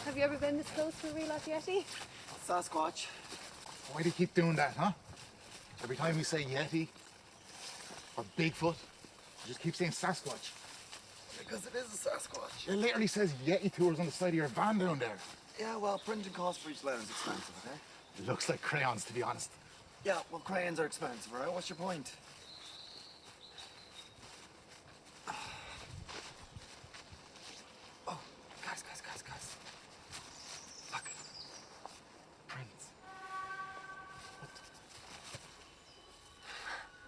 Have you ever been this close to a real life Yeti? Sasquatch. Why do you keep doing that, huh? Every time we say Yeti or Bigfoot, you just keep saying Sasquatch. Because it is a Sasquatch. It literally says Yeti tours on the side of your van down there. Yeah, well, printing costs for each letter is expensive, okay? It looks like crayons, to be honest. Yeah, well, crayons are expensive, right? What's your point? Oh, guys. Look. Prints.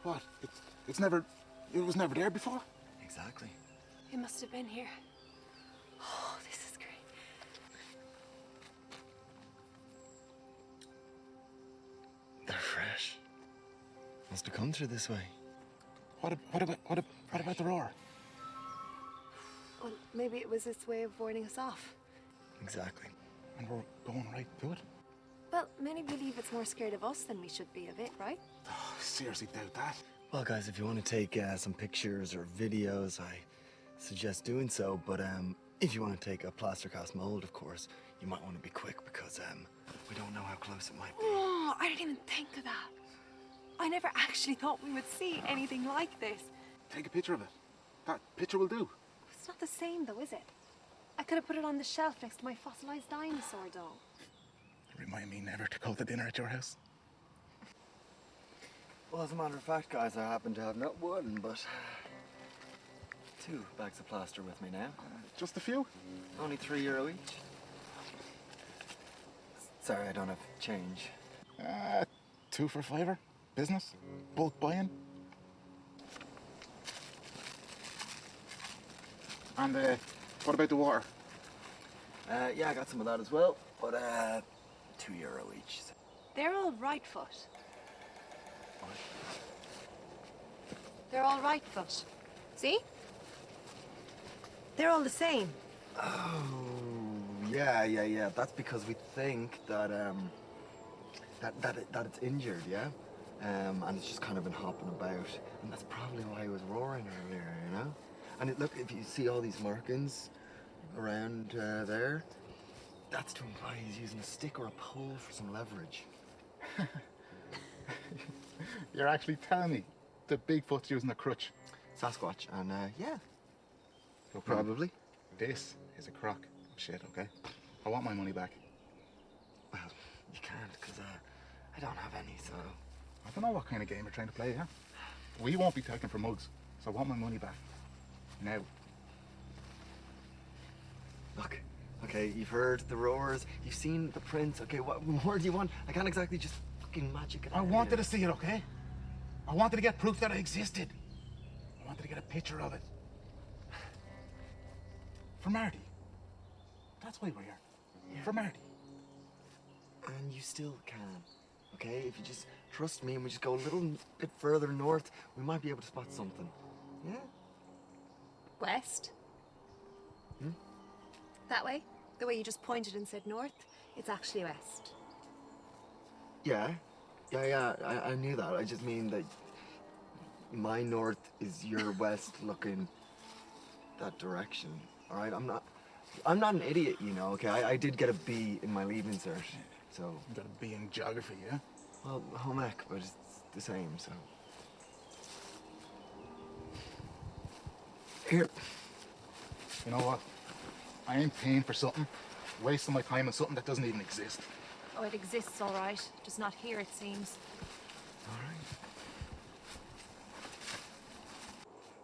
What? It was never there before? Exactly. It must have been here. Oh, this is great. They're fresh. Must have come through this way. What about the roar? Well, maybe it was its way of warning us off. Exactly. And we're going right to it? Well, many believe it's more scared of us than we should be of it, right? Oh, I seriously doubt that. Well, guys, if you want to take some pictures or videos, I suggest doing so. But if you want to take a plaster cast mold, of course, you might want to be quick because we don't know how close it might be. Oh, I didn't even think of that. I never actually thought we would see anything like this. Take a picture of it. That picture will do. It's not the same, though, is it? I could have put it on the shelf next to my fossilized dinosaur doll. Remind me never to go to dinner at your house. Well, as a matter of fact, guys, I happen to have not one, but 2 bags of plaster with me now. Just a few? Only €3 each. Sorry, I don't have change. 2 for $5. Business. Bulk buying. And what about the water? Yeah, I got some of that as well, but €2 each. They're all right foot. They're all right foot. See? They're all the same. Oh, yeah. That's because we think that that it's injured, yeah? And it's just kind of been hopping about. And that's probably why it was roaring earlier, you know? And look, if you see all these markings around there, that's to imply he's using a stick or a pole for some leverage. You're actually telling me that Bigfoot's using a crutch? Sasquatch, and yeah. So Probably. This is a crock of shit, okay? I want my money back. Well, you can't, because I don't have any, so... I don't know what kind of game you're trying to play, huh? We won't be taken for mugs, so I want my money back. Now. Look, okay, you've heard the roars, you've seen the prints, okay, what more do you want? I can't exactly just fucking magic it I out wanted here. to see it, okay? I wanted to get proof that it existed. I wanted to get a picture of it. For Marty. That's why we're here. Yeah. For Marty. And you still can, okay? If you just trust me and we just go a little bit further north, we might be able to spot something. Yeah? West. That way? The way you just pointed and said north? It's actually west. Yeah. I knew that. I just mean that my north is your west looking that direction. All right? I'm not an idiot, you know, okay? I did get a B in my leaving cert, so... You got a B in geography, yeah? Well, home ec, but it's the same, so... Here. You know what? I ain't paying for something, wasting my time on something that doesn't even exist. Oh, it exists, all right. Just not here, it seems. All right.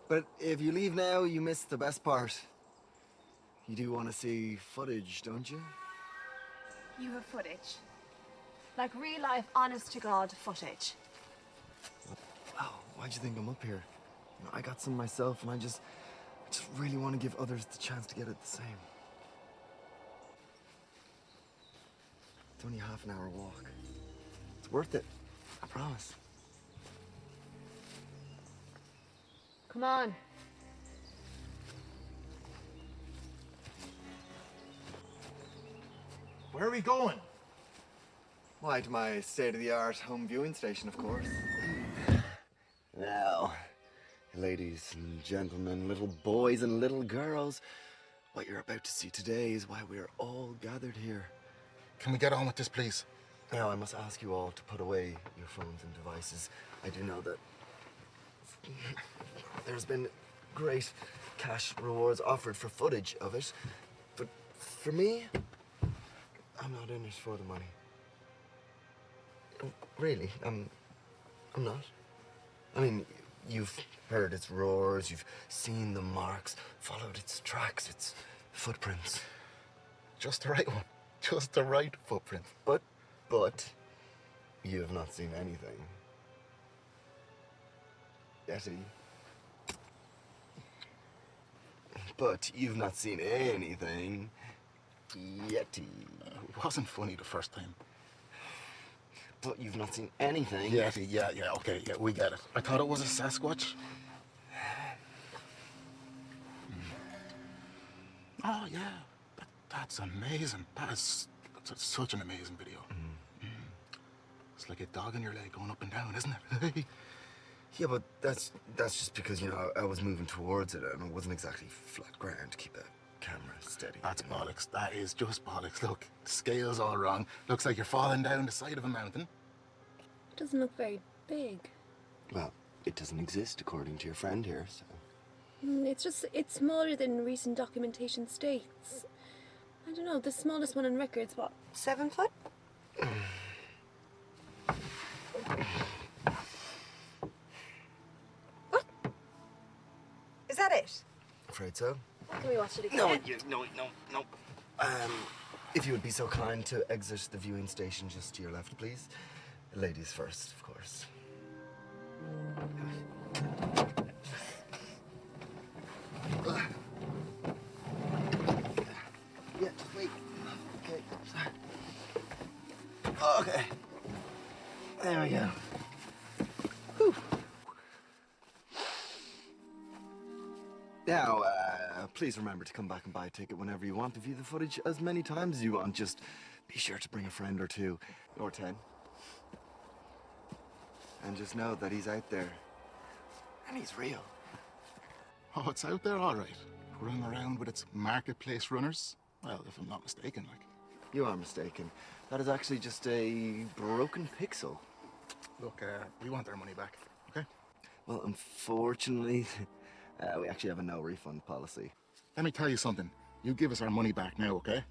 But if you leave now, you miss the best part. You do want to see footage, don't you? You have footage. Like real life, honest to God footage. Wow, why'd you think I'm up here? You know, I got some myself, and I just really want to give others the chance to get it the same. It's only a half-an-hour walk. It's worth it, I promise. Come on. Where are we going? Why, to my state-of-the-art home viewing station, of course. Now, ladies and gentlemen, little boys and little girls, What you're about to see today is why we are all gathered here. Can we get on with this, please? Now, I must ask you all to put away your phones and devices. I do know that there's been great cash rewards offered for footage of it, but for me, I'm not in it for the money. Really, I'm not. I mean, you've heard its roars, you've seen the marks, followed its tracks, its footprints. Just the right one. Just the right footprint. But, you have not seen anything. Yeti. But you've not seen anything. Yeti. It wasn't funny the first time. But you've not seen anything. Yeti, yeah, okay, we get it. I thought it was a Sasquatch. Oh, yeah. That's amazing. That's such an amazing video. It's like a dog in your leg going up and down, isn't it? Yeah, but that's just because, you know, I was moving towards it and it wasn't exactly flat ground to keep the camera steady. That's bollocks. That is just bollocks. Look, the scale's all wrong. Looks like you're falling down the side of a mountain. It doesn't look very big. Well, it doesn't exist according to your friend here, so... It's smaller than recent documentation states. I don't know, the smallest one on record's what, 7 foot? What? Is that it? Afraid so? Can we watch it again? No. If you would be so kind to exit the viewing station just to your left, please. Ladies first, of course. Yeah, just wait. Okay. Okay. There we go. Whew. Now, please remember to come back and buy a ticket whenever you want to view the footage as many times as you want. Just be sure to bring a friend or two, or 10. And just know that he's out there. And he's real. Oh, it's out there, all right. Running around with its marketplace runners. Well, if I'm not mistaken, like. You are mistaken. That is actually just a broken pixel. Look, we want our money back, okay? Well, unfortunately, we actually have a no refund policy. Let me tell you something. You give us our money back now, okay?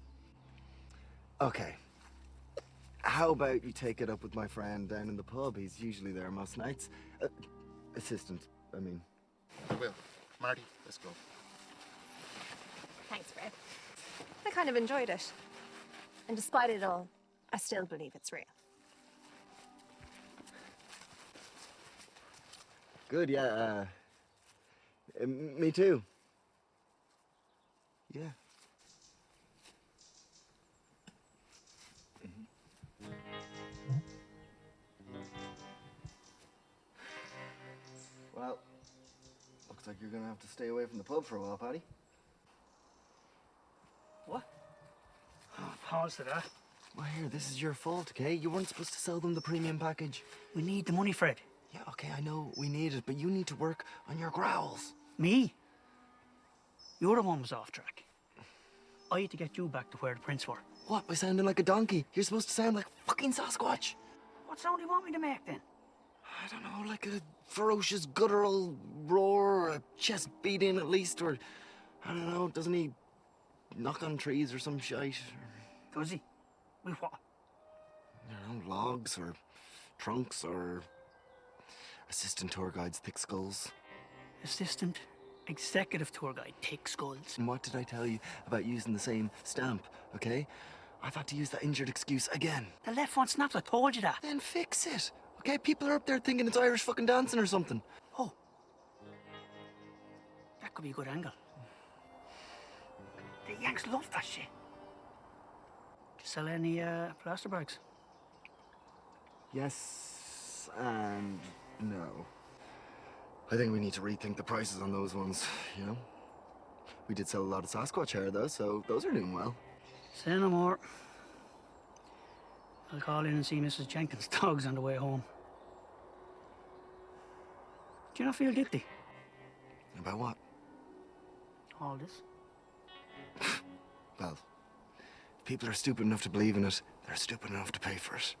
Okay. How about you take it up with my friend down in the pub? He's usually there most nights. Assistant, I mean. I will. Marty, let's go. Thanks, Fred. I kind of enjoyed it. And despite it all, I still believe it's real. Good, yeah, me too. Yeah. Well, looks like you're gonna have to stay away from the pub for a while, Paddy. What? Oh, pause to that. Well, here, this is your fault, okay? You weren't supposed to sell them the premium package. We need the money, Fred. Yeah, okay, I know we need it, but you need to work on your growls. Me? You're the one who was off track. I had to get you back to where the prints were. What, by sounding like a donkey? You're supposed to sound like fucking Sasquatch. What sound do you want me to make then? I don't know, like a ferocious guttural roar, or a chest beating at least, or... I don't know, doesn't he knock on trees or some shite? Does he? With what? I don't know, logs or trunks or assistant tour guides, thick skulls. Assistant, executive tour guide, thick skulls. And what did I tell you about using the same stamp, okay? I've had to use that injured excuse again. The left one snaps, I told you that. Then fix it, okay? People are up there thinking it's Irish fucking dancing or something. Oh. That could be a good angle. The Yanks love that shit. Do you sell any plaster bags? Yes and no. I think we need to rethink the prices on those ones, you know? We did sell a lot of Sasquatch hair though, so those are doing well. Say no more. I'll call in and see Mrs. Jenkins' dogs on the way home. Do you not feel guilty? About what? All this? well, if people are stupid enough to believe in it, they're stupid enough to pay for it.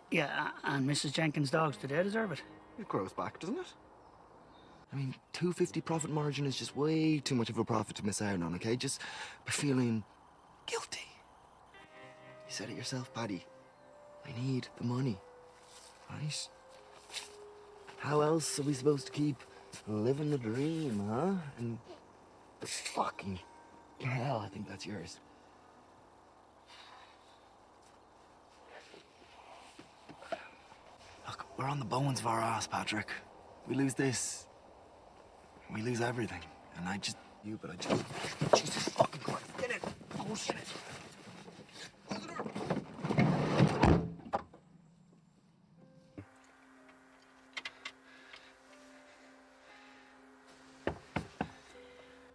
Yeah, and Mrs. Jenkins' dogs, do they deserve it? It grows back, doesn't it? I mean, 250 profit margin is just way too much of a profit to miss out on, okay? Just by feeling guilty. You said it yourself, Paddy. I need the money, right? How else are we supposed to keep living the dream, huh? And fucking hell, I think that's yours. Look, we're on the bones of our ass, Patrick. We lose this, we lose everything. And I just... You, but I just... Jesus fucking Christ, get in! Oh, shit! Close the door!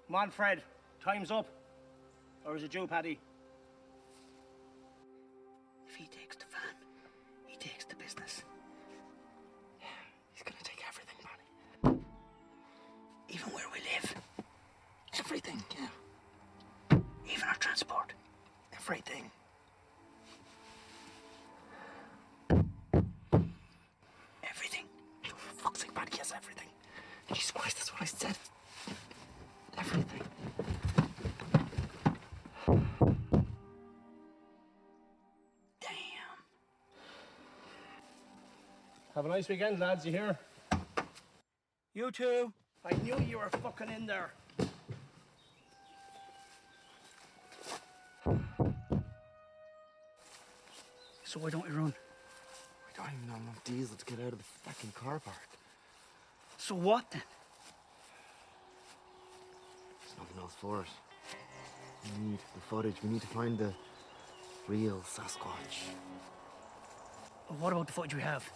Come on, Fred. Time's up. Or is it you, Paddy? If he takes the van, he takes the business. Yeah, he's gonna take everything, Paddy. Even where we live. Everything, yeah. Even our transport. Everything. Everything. For fuck's sake, Paddy, yes, everything. Jesus Christ, that's what I said. Everything. Damn. Have a nice weekend, lads, you hear? You too. I knew you were fucking in there. So why don't we run? We don't even have enough diesel to get out of the fucking car park. So what then? There's nothing else for it. We need the footage. We need to find the real Sasquatch. But what about the footage we have?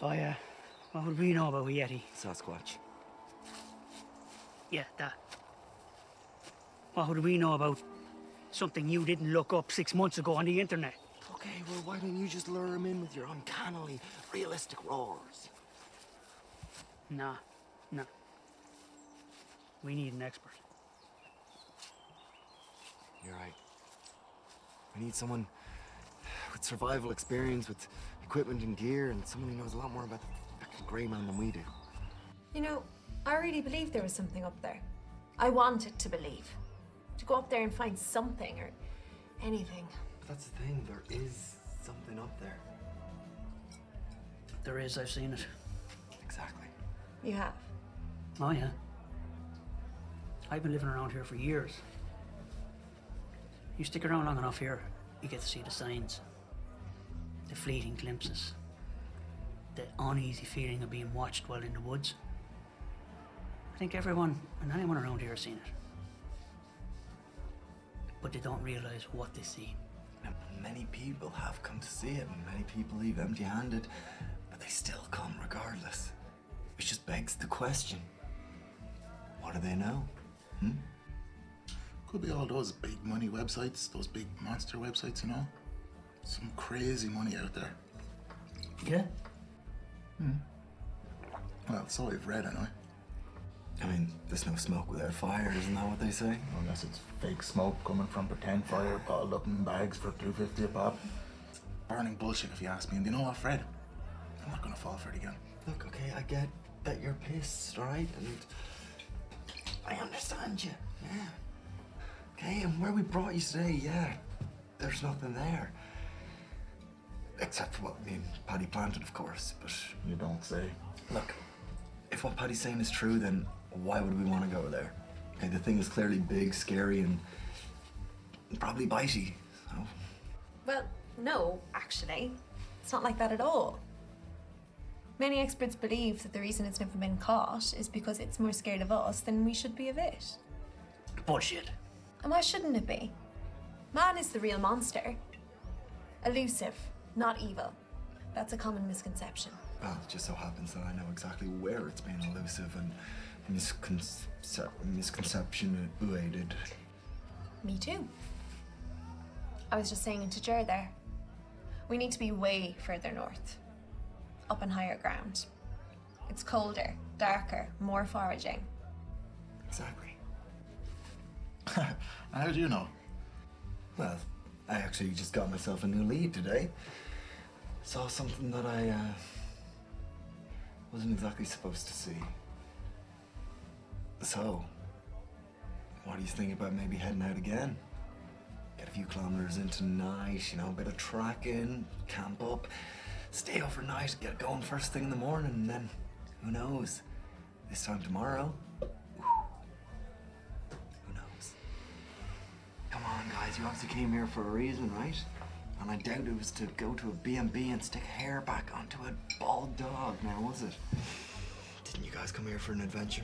Oh yeah. What would we know about a Yeti? Sasquatch. Yeah, that. What would we know about something you didn't look up 6 months ago on the internet? Okay, well, why don't you just lure him in with your uncannily realistic roars? Nah. We need an expert. You're right. We need someone with survival experience, with equipment and gear, and someone who knows a lot more about the fucking grey man than we do. You know, I really believe there was something up there. I wanted to believe. To go up there and find something or anything. But that's the thing, there is something up there. There is, I've seen it. Exactly. You have? Oh yeah. I've been living around here for years. You stick around long enough here, you get to see the signs. The fleeting glimpses. The uneasy feeling of being watched while in the woods. I think everyone and anyone around here has seen it. But they don't realize what they see. Now, many people have come to see it, and many people leave empty-handed, but they still come regardless. Which just begs the question, what do they know? Could be all those big money websites, those big monster websites, you know? Some crazy money out there. Yeah? Well, so I've read anyway. I mean, there's no smoke without fire, isn't that what they say? Unless it's fake smoke coming from pretend fire bottled up in bags for $2.50 a pop. Burning bullshit if you ask me. And you know what, Fred? I'm not gonna fall for it again. Look, okay, I get that you're pissed, right? And I understand you, yeah. Okay, and where we brought you today, yeah, there's nothing there. Except for what me and Paddy planted, of course, but... You don't say. Look, if what Paddy's saying is true, then why would we want to go there? Okay, the thing is clearly big, scary, and probably bitey, so... Well, no, actually. It's not like that at all. Many experts believe that the reason it's never been caught is because it's more scared of us than we should be of it. Bullshit. And why shouldn't it be? Man is the real monster. Elusive, not evil. That's a common misconception. Well, it just so happens that I know exactly where it's been elusive and misconception-aided. Me too. I was just saying it to Ger there. We need to be way further north. Up on higher ground. It's colder, darker, more foraging. Exactly. How do you know? Well, I actually just got myself a new lead today. Saw something that I wasn't exactly supposed to see. So, what do you think about maybe heading out again? Get a few kilometers in tonight, you know, a bit of tracking, camp up, stay overnight, get going first thing in the morning, and then, who knows, this time tomorrow, who knows? Come on, guys, you obviously came here for a reason, right? And I doubt it was to go to a B&B and stick hair back onto a bald dog, now was it? Didn't you guys come here for an adventure?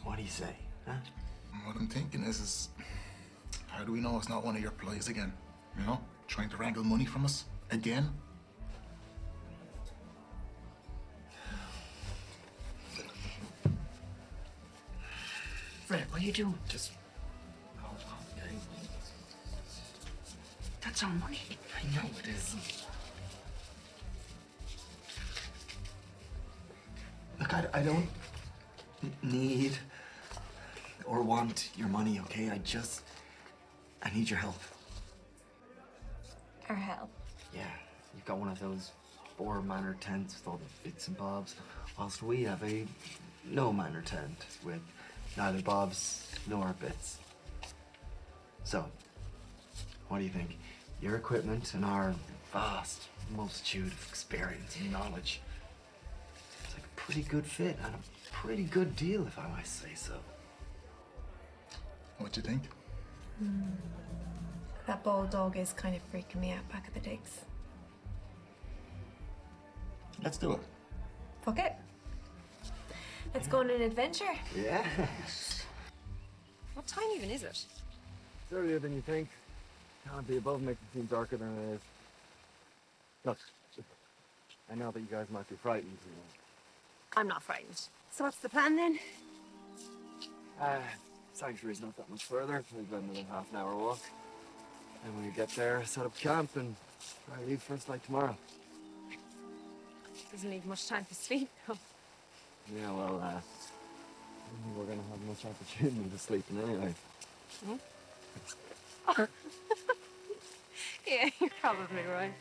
What do you say, huh? What I'm thinking is how do we know it's not one of your ploys again? You know, trying to wrangle money from us again? Fred, what are you doing? Just hold on, okay? That's our money. I know it is. Look, I don't need or want your money, okay? I need your help. Our help. Yeah, you've got one of those 4-manor tents with all the bits and bobs, whilst we have a no-manor tent with neither bobs nor bits. So, what do you think? Your equipment and our vast multitude of experience and knowledge. It's like a pretty good fit and a pretty good deal, if I might say so. What do you think? That bald dog is kind of freaking me out back at the digs. Let's do it. Fuck it. Let's go on an adventure. Yeah. What time even is it? It's earlier than you think. Can't be above making it seem darker than it is. Look, I know that you guys might be frightened. You know. I'm not frightened. So what's the plan then? Sanctuary's not that much further. Maybe about another half an hour walk. And when we get there, set up camp and try to leave first light tomorrow. Doesn't leave much time for sleep. Yeah, well, I don't think we're gonna have much opportunity to sleep in anyway. Yeah, you're probably right.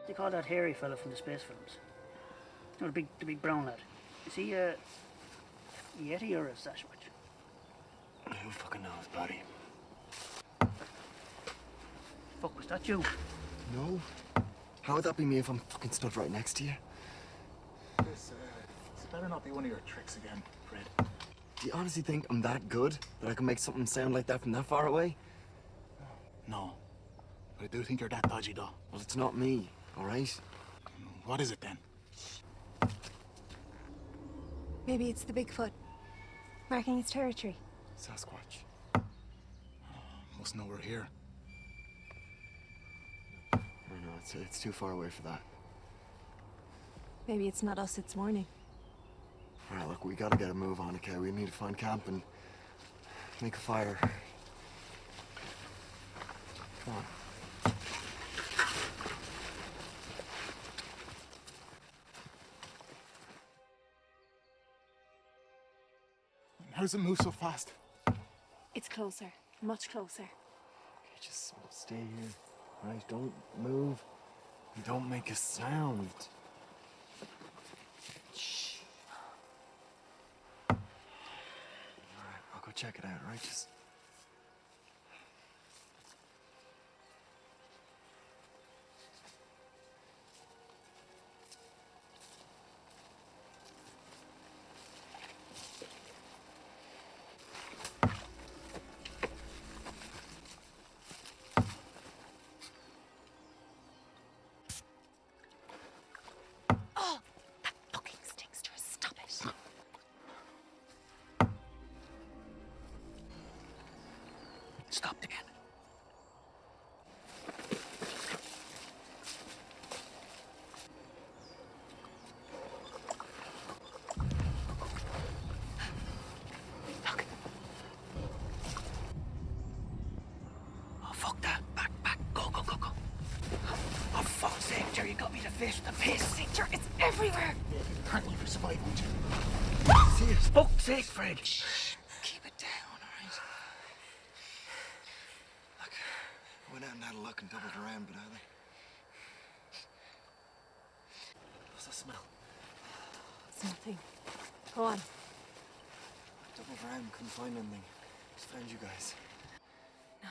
They call that hairy fella from the space films. No, the big brown lad. Is he a Yeti or a Sasquatch? Who fucking knows, buddy? Fuck, was that you? No. How would that be me if I'm fucking stood right next to you? This better not be one of your tricks again, Fred. Do you honestly think I'm that good that I can make something sound like that from that far away? No. But I do think you're that dodgy, though. Well, it's not me, all right? What is it then? Maybe it's the Bigfoot, marking his territory. Sasquatch. Must know we're here. I don't know, it's too far away for that. Maybe it's not us, it's morning. All right, look, we gotta get a move on, okay? We need to find camp and make a fire. Come on. How does it move so fast? It's closer, much closer. Okay, just stay here, all right? Don't move and don't make a sound. Shh. All right, I'll go check it out, all right? Just... Fucking stinks to stop it. Stopped again. fuck that. Back, back. Go, go, go, go. Oh, fuck's sake, Ger, you got me the fish, the piss. Ger, it's everywhere. Can't believe you survived, won't you? Serious. Fuck's sake, Fred. Keep it down, all right? Look, I went out and had a look and doubled around, but are they? What's that smell? It's nothing. Go on. Doubled around, couldn't find anything. Just found you guys. No,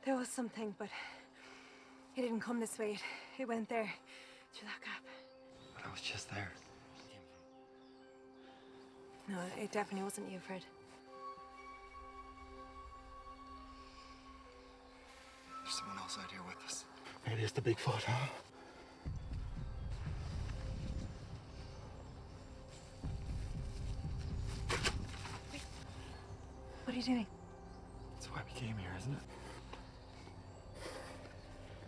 there was something, but it didn't come this way. It went there, through that gap. But I was just there. No, it definitely wasn't you, Fred. There's someone else out here with us. Maybe it's the Bigfoot, huh? What are you doing? That's why we came here, isn't it?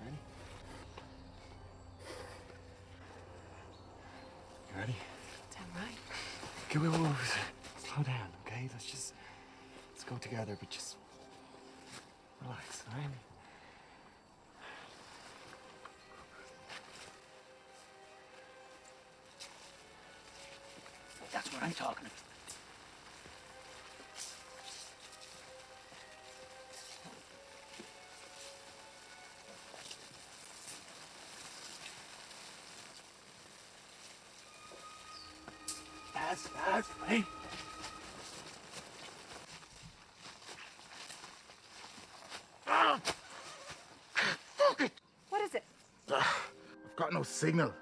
Ready? You ready? Damn right. Okay, wait. Slow down, okay? Let's go together, but just relax, all right? That's what I'm talking about. That's right. What is it? I've got no signal.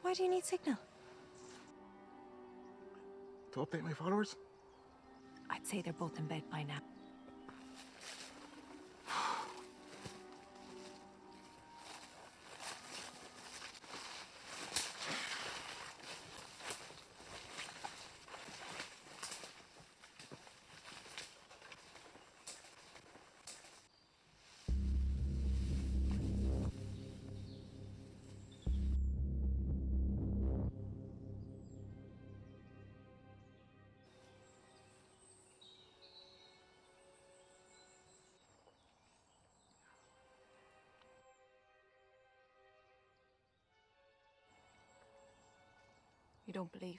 Why do you need signal? To update my followers? I'd say they're both in bed by now. You don't believe?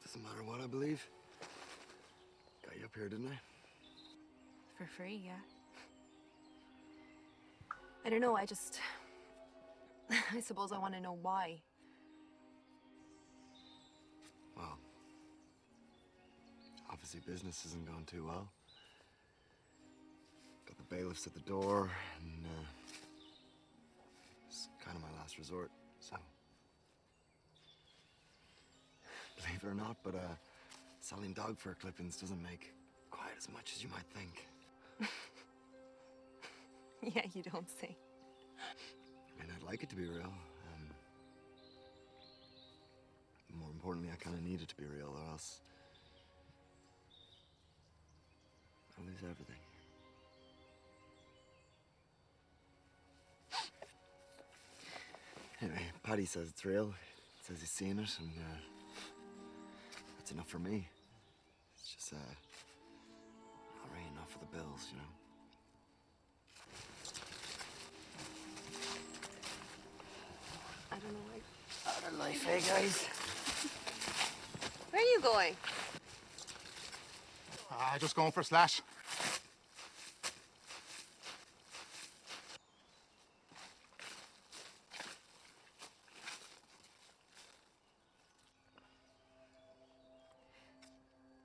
Doesn't matter what I believe. Got you up here, didn't I? For free, yeah. I don't know, I just... I suppose I want to know why. Well, obviously business isn't going too well. Got the bailiffs at the door, and it's kind of my last resort, so... Believe it or not, but selling dog fur clippings doesn't make quite as much as you might think. Yeah, you don't say. I mean, I'd like it to be real. More importantly, I kind of need it to be real, or else I'll lose everything. Anyway, Paddy says it's real. He says he's seen it, and that's enough for me. It's just not really enough for the bills, you know. I don't know why. Out of life, eh, guys? Where are you going? Just going for a slash.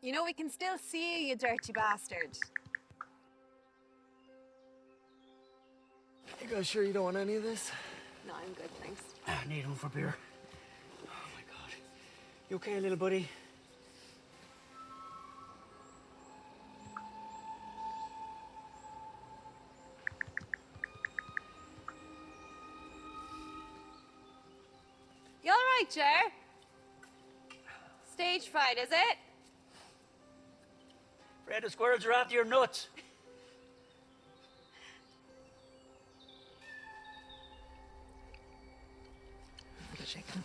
You know, we can still see you, dirty bastard. You guys sure you don't want any of this? No, I'm good, thanks. I need one for beer. Oh my God. You okay, little buddy? You all right, Ger? Stage fright, is it? Fred, the squirrels are after your nuts. I'll shake them.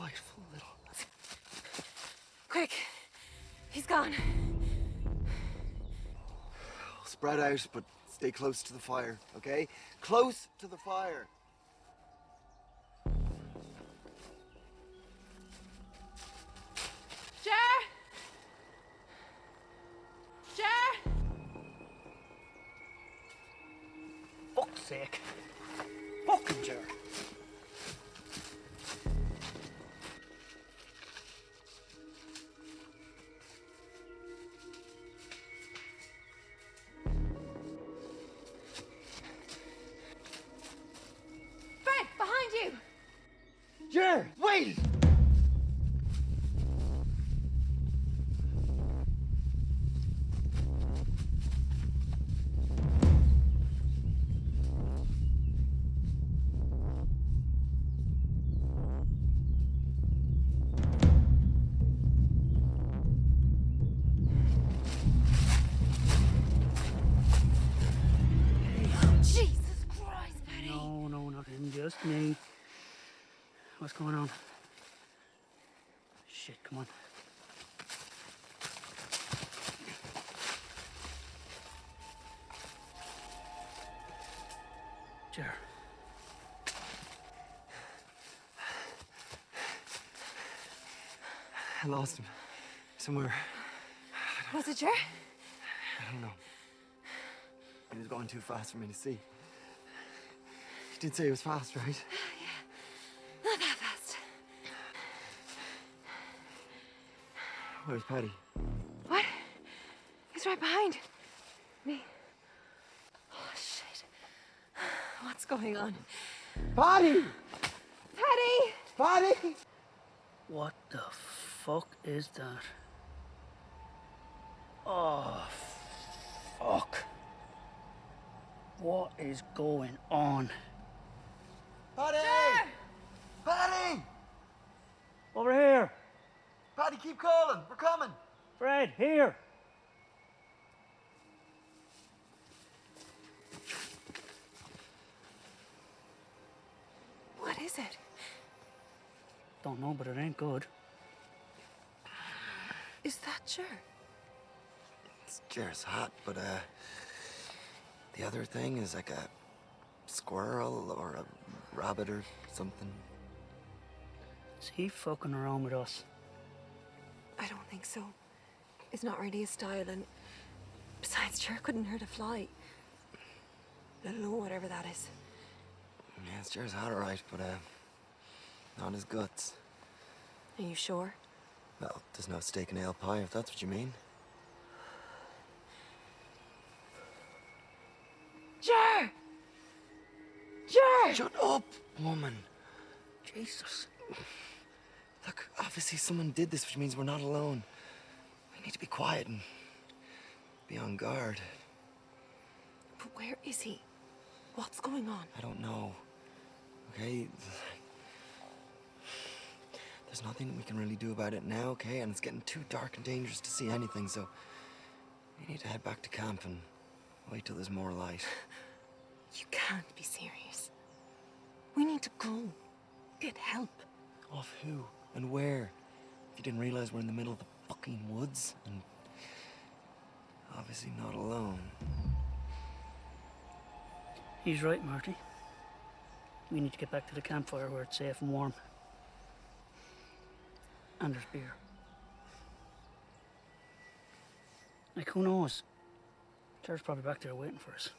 spiteful little... Quick! He's gone. Spread out, but stay close to the fire, okay? Close to the fire. Ger! Ger! Fuck's sake. Fucking Ger. Fred, behind you! Ger, wait! Jesus Christ, Penny! No, no, not him, just me. What's going on? Shit, come on. Ger. I lost him. Somewhere. Was it Ger? I don't know. He was going too fast for me to see. You did say he was fast, right? Not that fast. Where's Paddy? What? He's right behind me. Oh, shit. What's going on? Paddy! Paddy! Paddy! What the fuck is that? Oh, fuck. What is going on? Paddy! Paddy! Over here! Paddy, keep calling. We're coming. Fred, here! What is it? Don't know, but it ain't good. Is that Ger? It's Ger's hat, but the other thing is like a squirrel or a rabbit or something. Is he fucking around with us? I don't think so. It's not really his style, and besides, Ger couldn't hurt a fly. Let alone whatever that is. Yeah, it's Ger's hat, all right, but not his guts. Are you sure? Well, there's no steak and ale pie, if that's what you mean. Ger! Ger! Shut up, woman. Jesus. Look, obviously someone did this, which means we're not alone. We need to be quiet and be on guard. But where is he? What's going on? I don't know. Okay? There's nothing we can really do about it now, okay? And it's getting too dark and dangerous to see anything, so we need to head back to camp and wait till there's more light. You can't be serious. We need to go. Get help. Off who? And where? If you didn't realize we're in the middle of the fucking woods, and obviously not alone. He's right, Marty. We need to get back to the campfire where it's safe and warm. And there's beer. Like, who knows? Ger's probably back there waiting for us.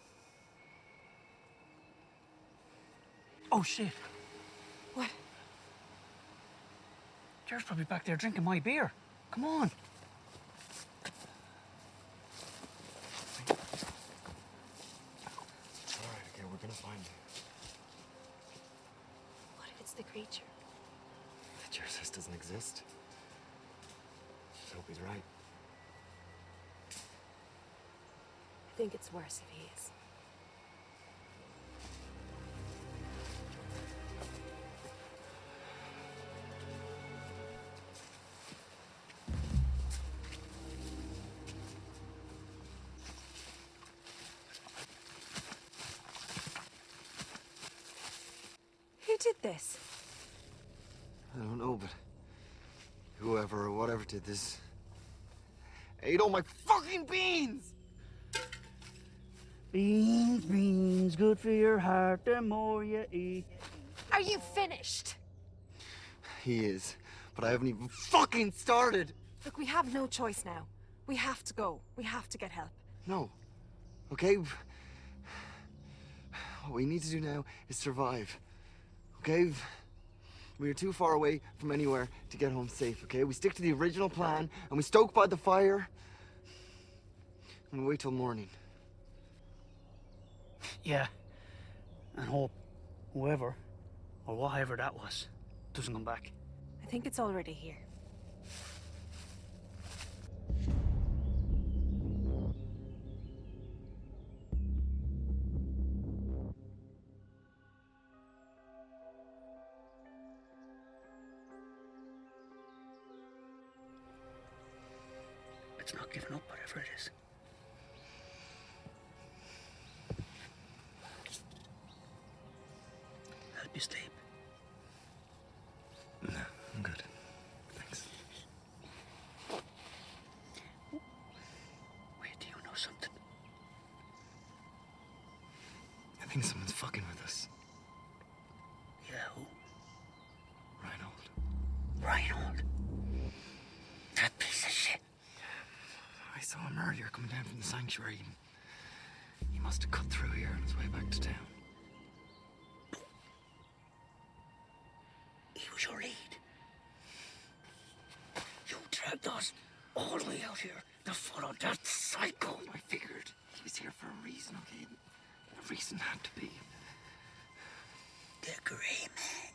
Oh, shit. What? Ger's probably back there drinking my beer. Come on. All right, okay, we're gonna find him. What if it's the creature? The Ger says doesn't exist. Just hope he's right. I think it's worse if he is. Who did this? I don't know, but whoever or whatever did this ate all my fucking beans! Beans, beans, good for your heart, the more you eat. Are you finished? He is, but I haven't even fucking started! Look, we have no choice now. We have to go. We have to get help. No. Okay? What we need to do now is survive. Okay? We are too far away from anywhere to get home safe, okay? We stick to the original plan, and we stoke by the fire, and we wait till morning. Yeah. And hope whoever, or whatever that was, doesn't come back. I think it's already here. It's not giving up, whatever it is. Help you sleep. No, I'm good. Thanks. Wait, do you know something? I think someone's fucking with us. Yeah, who? Reinhold. Reinhold. That piece of shit. I saw him earlier coming down from the sanctuary. He must have cut through here on his way back to town. He was your lead. You dragged us all the way out here to follow that psycho. I figured he was here for a reason, okay? The reason had to be. The Grey Man.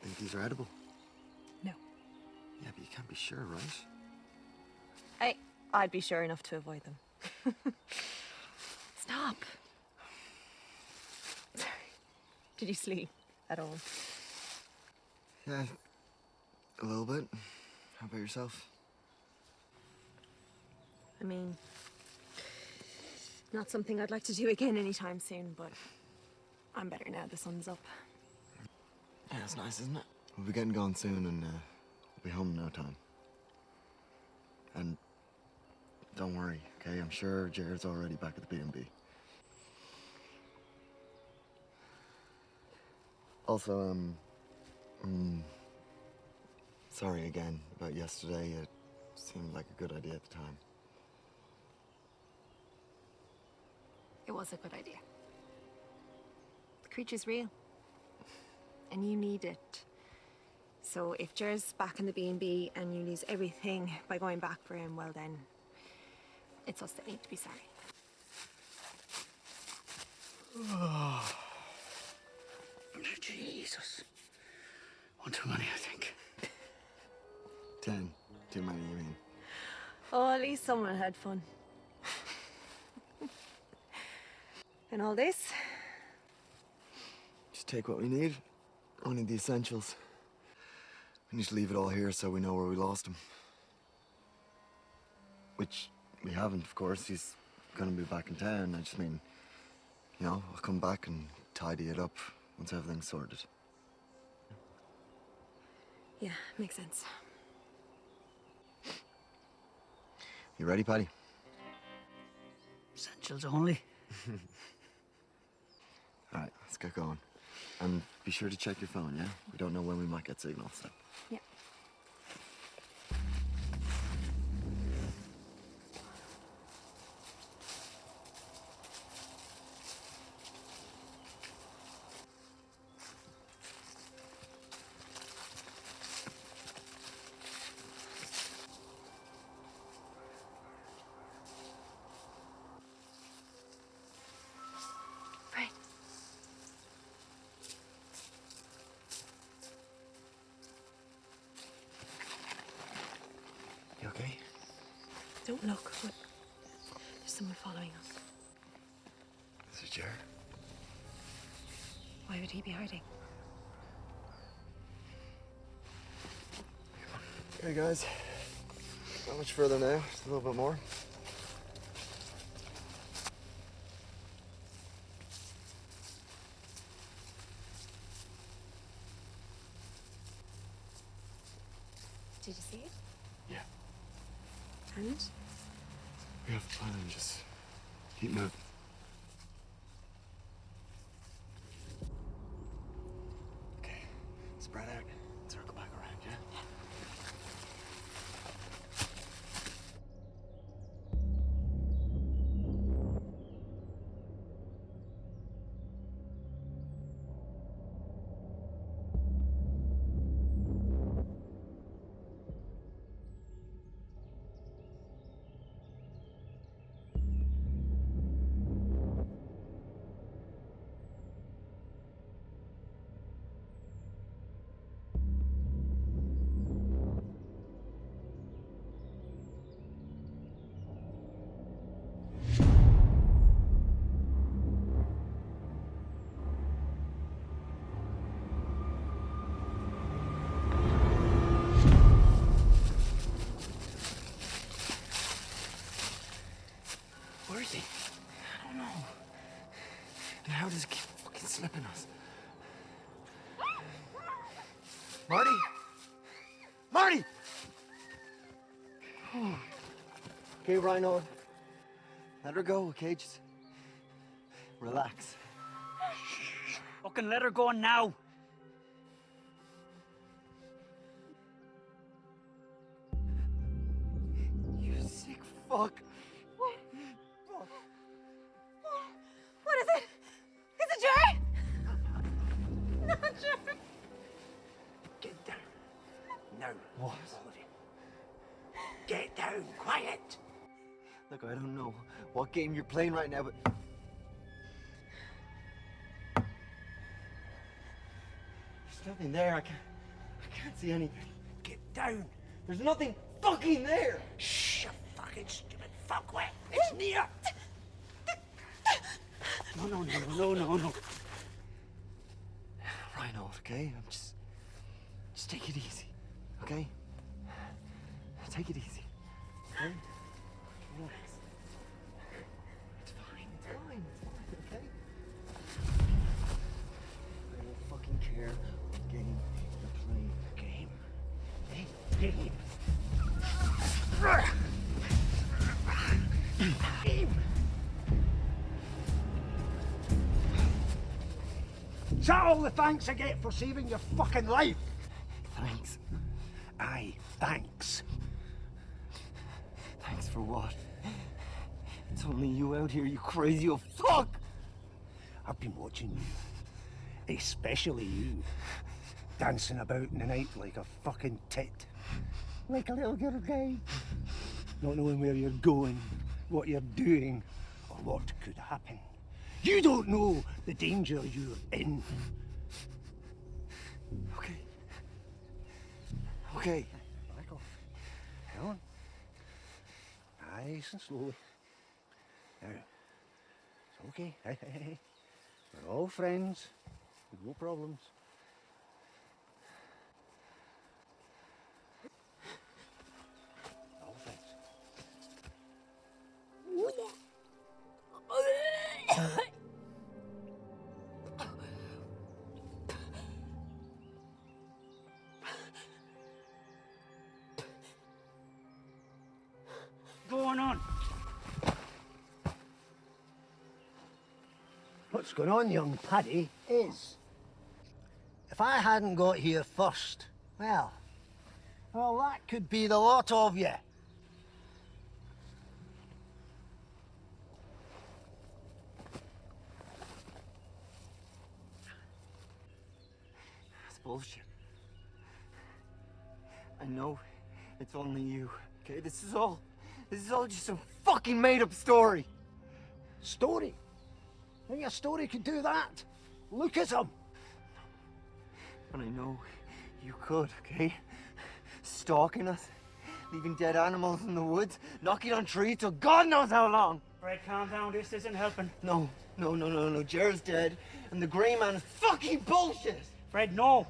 Do you think these are edible? No. Yeah, but you can't be sure, right? I'd be sure enough to avoid them. Stop. Sorry. Did you sleep at all? Yeah, a little bit. How about yourself? I mean, not something I'd like to do again anytime soon, but I'm better now the sun's up. Yeah, it's nice, isn't it? We'll be getting going soon, and we'll be home in no time. And don't worry, okay? I'm sure Ger's already back at the B&B. Also, sorry again about yesterday. It seemed like a good idea at the time. It was a good idea. The creature's real. And you need it. So if Ger's back in the B&B and you lose everything by going back for him, well then, it's us that need to be sorry. Jesus. One too many, I think. 10. Too many, you mean? Oh, at least someone had fun. And all this? Just take what we need. Only the essentials. We need to leave it all here so we know where we lost him. Which we haven't, of course. He's gonna be back in town. I just mean, you know, I'll come back and tidy it up once everything's sorted. Yeah, makes sense. You ready, Paddy? Essentials only. All right, let's get going. And be sure to check your phone, yeah? We don't know when we might get signal, so. Yeah. Right. You okay? Don't look, but there's someone following us. Is it Ger? Why would he be hiding? Okay, guys. Not much further now. Just a little bit more. Did you see it? Yeah. And? We have a plan. Just keep moving. Okay. Spread out. Circle back around, yeah? Where is he? I don't know. And how does it keep fucking slipping us? Marty? Marty! Oh. Okay, Rheinhold. Let her go, okay? Just relax. Fucking let her go now. You sick fuck. What is it? Is it Ger? Not Ger. Get down. No. What? Hold it. Get down, quiet. Look, I don't know what game you're playing right now, but... There's nothing there. I can't see anything. Get down. There's nothing fucking there! Shh, you fucking stupid fuckwit. It's near. No. Rheinhold, okay? Just take it easy, okay? Take it easy, okay? Relax. It's fine, okay? I don't fucking care what game you're playing. Game. Game. Game. Is that all the thanks I get for saving your fucking life? Thanks. Aye, thanks. Thanks for what? It's only you out here, you crazy old fuck! I've been watching you. Especially you. Dancing about in the night like a fucking tit. Like a little girl guy. Not knowing where you're going, what you're doing, or what could happen. You don't know the danger you're in. Okay. Back off. Come on. Nice and slowly. Now, it's okay. Hey. We're all friends. No problems. All friends. what's going on, young Paddy, is if I hadn't got here first, well, that could be the lot of you. That's bullshit. I know it's only you, okay? This is all just some fucking made-up story. Story? Think a story could do that? Look at him. But I know you could, okay? Stalking us, leaving dead animals in the woods, knocking on trees till God knows how long. Right, calm down. This isn't helping. No. Ger's dead, and the Grey Man is fucking bullshit. Fred, no.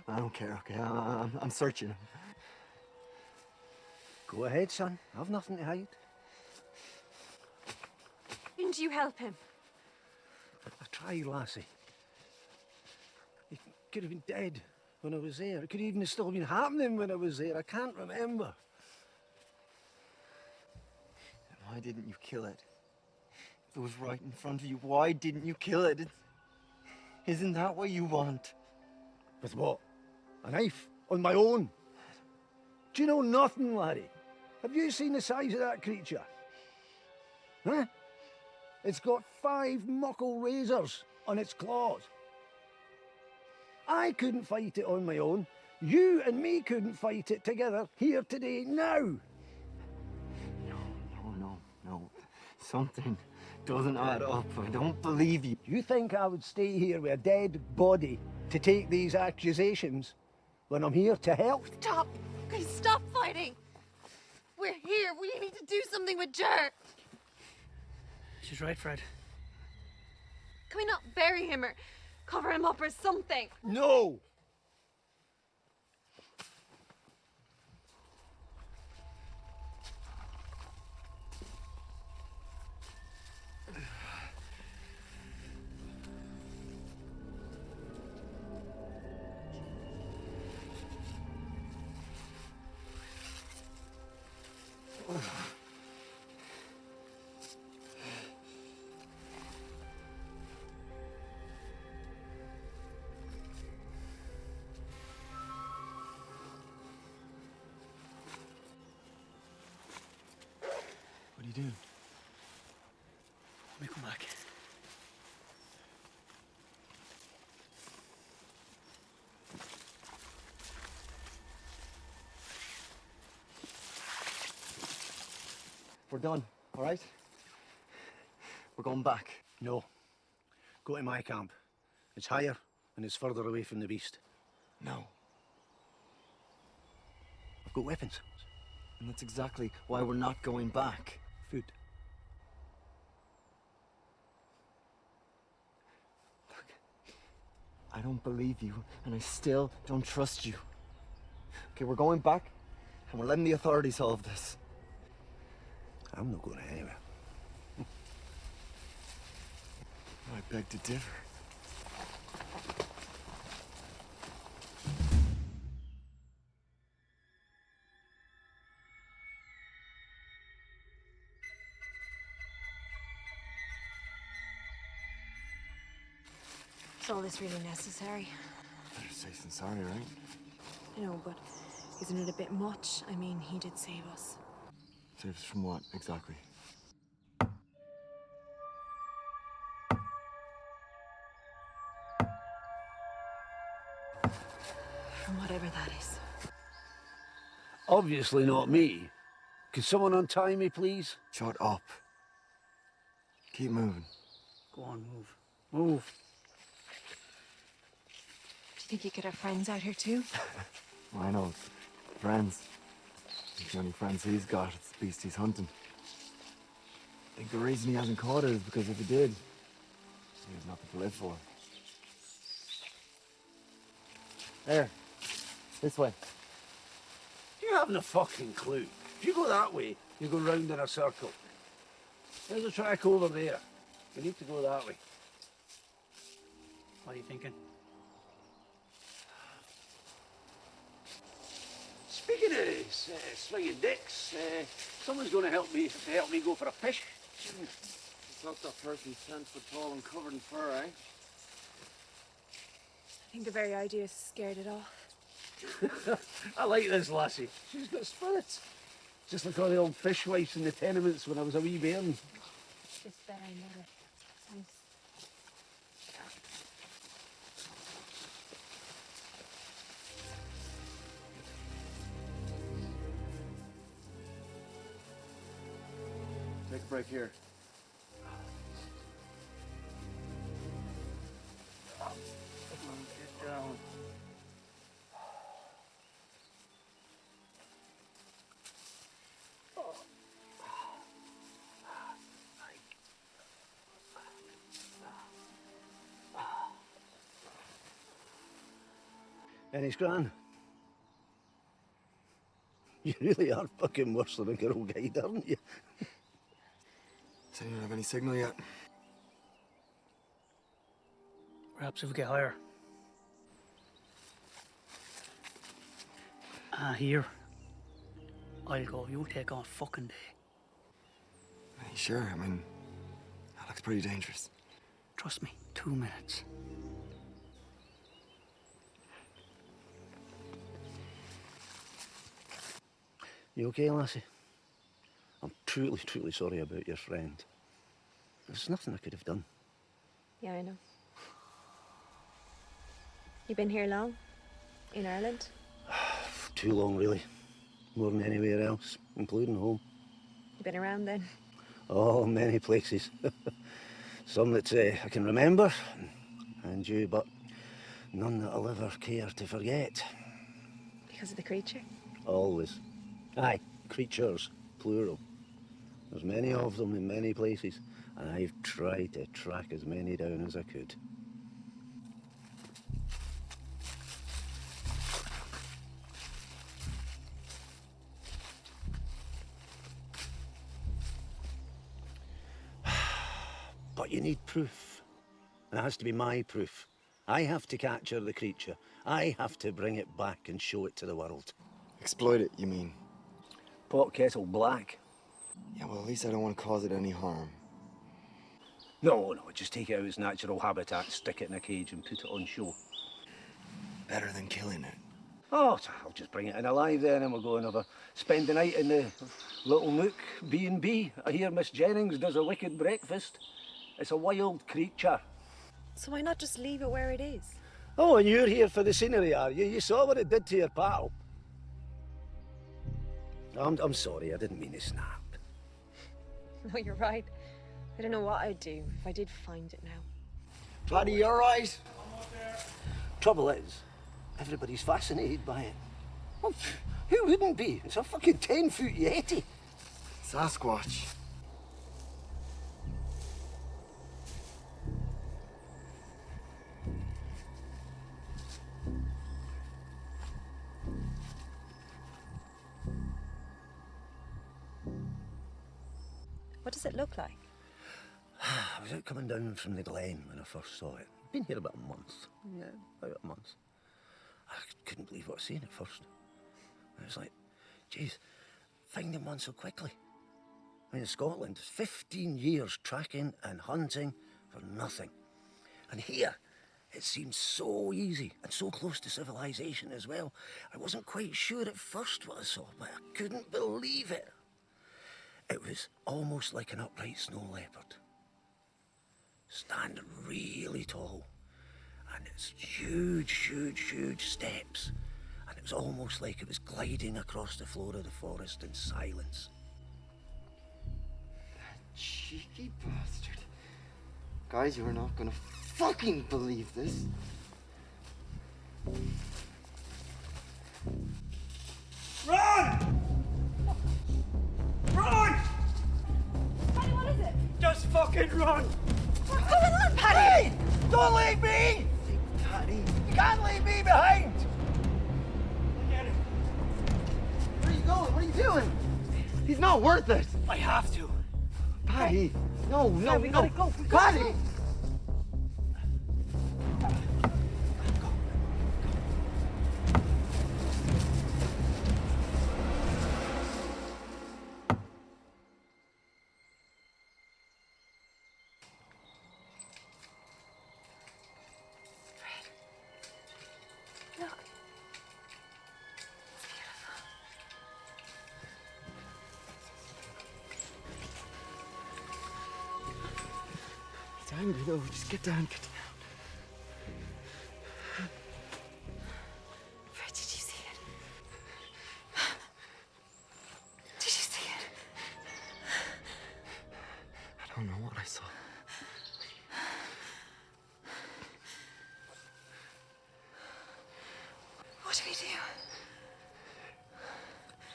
I don't care, okay? I'm searching him. Go ahead, son. I've nothing to hide. Didn't you help him? I tried, lassie. He could have been dead when I was there. It could even have still been happening when I was there. I can't remember. Why didn't you kill it? If it was right in front of you, why didn't you kill it? Isn't that what you want? With what? A knife? On my own? Do you know nothing, laddie? Have you seen the size of that creature? Huh? It's got 5 muckle razors on its claws. I couldn't fight it on my own. You and me couldn't fight it together here today now. No. Something doesn't add up. I don't believe you. You think I would stay here with a dead body to take these accusations when I'm here to help? Stop! Okay, stop fighting! We're here. We need to do something with Ger. She's right, Fred. Can we not bury him or cover him up or something? No! What are you doing? Let me come back. We're done, all right? We're going back. No. Go to my camp. It's higher and it's further away from the beast. No. I've got weapons. And that's exactly why we're not going back. Food. I don't believe you, and I still don't trust you. Okay, we're going back, and we're letting the authorities solve this. I'm not going anywhere. I beg to differ. Is all this really necessary? Better safe than sorry, right? I know, but isn't it a bit much? I mean, he did save us. Save us from what, exactly? From whatever that is. Obviously not me. Could someone untie me, please? Shut up. Keep moving. Go on, move. Move. Do you think you could have friends out here too? Rheinhold. Friends. The only friends he's got, it's the beast he's hunting. I think the reason he hasn't caught it is because if he did, he has nothing to live for. There. This way. You haven't a fucking clue. If you go that way, you go round in a circle. There's a track over there. We need to go that way. What are you thinking? Speaking of swinging dicks, someone's going to help me go for a fish. Thought that person's 10 foot tall and covered in fur, eh? I think the very idea scared it off. I like this lassie. She's got spirits. Just like all the old fishwives in the tenements when I was a wee bairn. This bed I never. Thanks. Take a break here. Get down. Any scran? You really are fucking worse than a girl guide, aren't you? Does anyone have any signal yet? Perhaps if we get higher. Here. I'll go. You take on a fucking day. Are you sure? I mean, that looks pretty dangerous. Trust me, 2 minutes. You okay, lassie? I'm truly, truly sorry about your friend. There's nothing I could have done. Yeah, I know. You been here long? In Ireland? Too long, really. More than anywhere else, including home. You been around then? Oh, many places. Some that I can remember, and you, but none that I'll ever care to forget. Because of the creature? Always. Aye, creatures, plural. There's many of them in many places, and I've tried to track as many down as I could. But you need proof. And it has to be my proof. I have to capture the creature. I have to bring it back and show it to the world. Exploit it, you mean? Pot kettle black. Yeah, well, at least I don't want to cause it any harm. No, just take it out of its natural habitat, stick it in a cage and put it on show. Better than killing it. Oh, I'll just bring it in alive then and we'll go and spend the night in the little nook, B&B. I hear Miss Jennings does a wicked breakfast. It's a wild creature. So why not just leave it where it is? Oh, and you're here for the scenery, are you? You saw what it did to your pal. I'm sorry, I didn't mean to snap. No, you're right. I don't know what I'd do if I did find it now. Buddy, you alright? Trouble is, everybody's fascinated by it. Well, who wouldn't be? It's a fucking 10-foot yeti. Sasquatch. What does it look like? I was out coming down from the glen when I first saw it. Been here about a month. Yeah, about a month. I couldn't believe what I seen at first. I was like, geez, finding one so quickly. I mean, in Scotland, 15 years tracking and hunting for nothing. And here, it seemed so easy and so close to civilization as well. I wasn't quite sure at first what I saw, but I couldn't believe it. It was almost like an upright snow leopard. Standing really tall. And it's huge, huge, huge steps. And it was almost like it was gliding across the floor of the forest in silence. Cheeky bastard. Guys, you are not gonna fucking believe this. Run! Run! Paddy, what is it? Just fucking run! What's going on, Paddy? Hey! Don't leave me! Paddy, You can't leave me behind! Get it. where are you going? What are you doing? He's not worth it. I have to. Paddy, no, we gotta go. We gotta Paddy! go. hungry. No, just get down, get down. Where did you see it? Did you see it? I don't know what I saw. What do we do?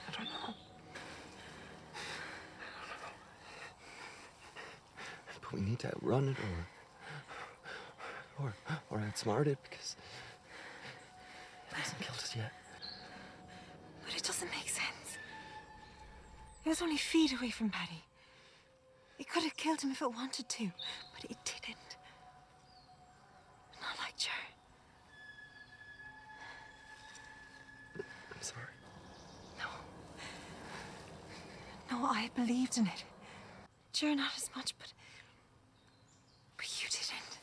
I don't know. But we need to outrun it or outsmart it because it hasn't killed us yet. But it doesn't make sense. It was only feet away from Paddy. It could have killed him if it wanted to, but it didn't. Not like Ger. I'm sorry. No, I believed in it. Ger not as much, but you didn't.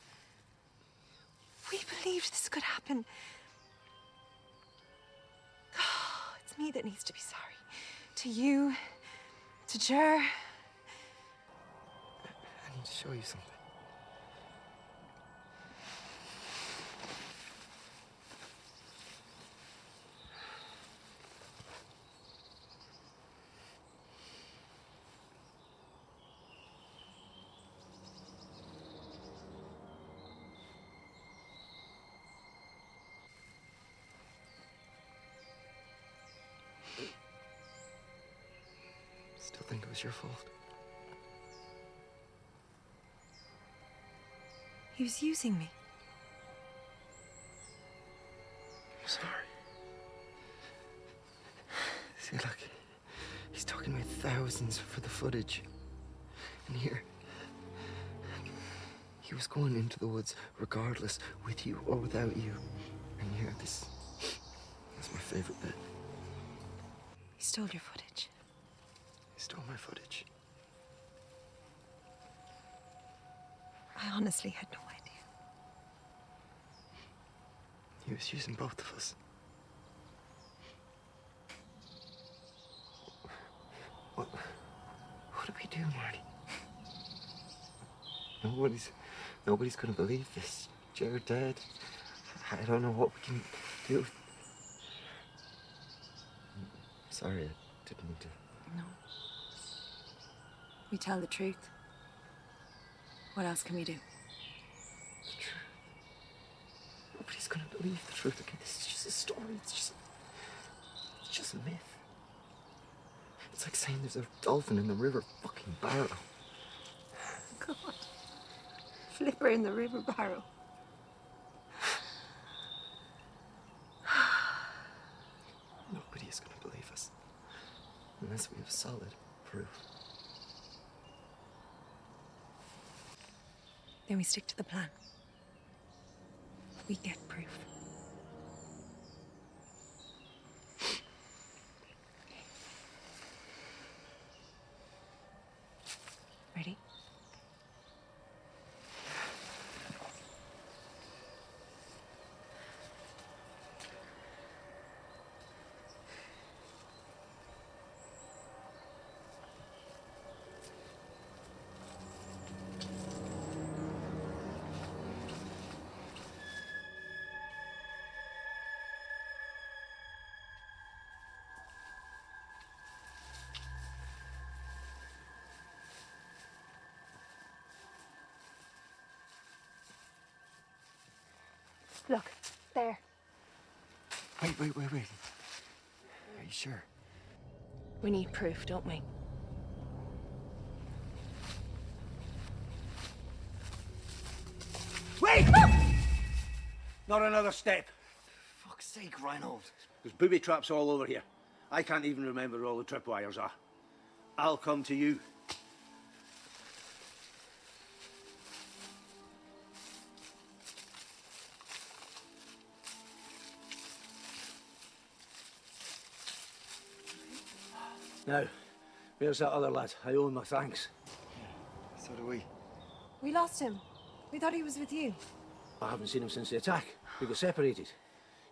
We believed this could happen. Oh, it's me that needs to be sorry. To you, to Ger. I need to show you something. Still think it was your fault. He was using me. I'm sorry. See, look, he's talking about thousands for the footage. And here, he was going into the woods regardless, with you or without you. And here, this is my favorite bit. He stole your footage. He stole my footage. I honestly had no idea. He was using both of us. What do we do, Marty? Nobody's gonna believe this. Ger dead. I don't know what we can do. Sorry, I didn't mean to. No. We tell the truth. What else can we do? The truth. Nobody's gonna believe the truth. Okay, this is just a story. It's just a myth. It's like saying there's a dolphin in the river fucking Barrow. God. Flipper in the river Barrow. Nobody is gonna believe us unless we have solid proof. Then we stick to the plan. We get proof. Ready? Look, there. Wait. Are you sure? We need proof, don't we? Wait! Not another step. Fuck's sake, Reinhold. There's booby traps all over here. I can't even remember where all the tripwires are. I'll come to you. Now, where's that other lad? I owe him my thanks. So do we. We lost him. We thought he was with you. I haven't seen him since the attack. We got separated.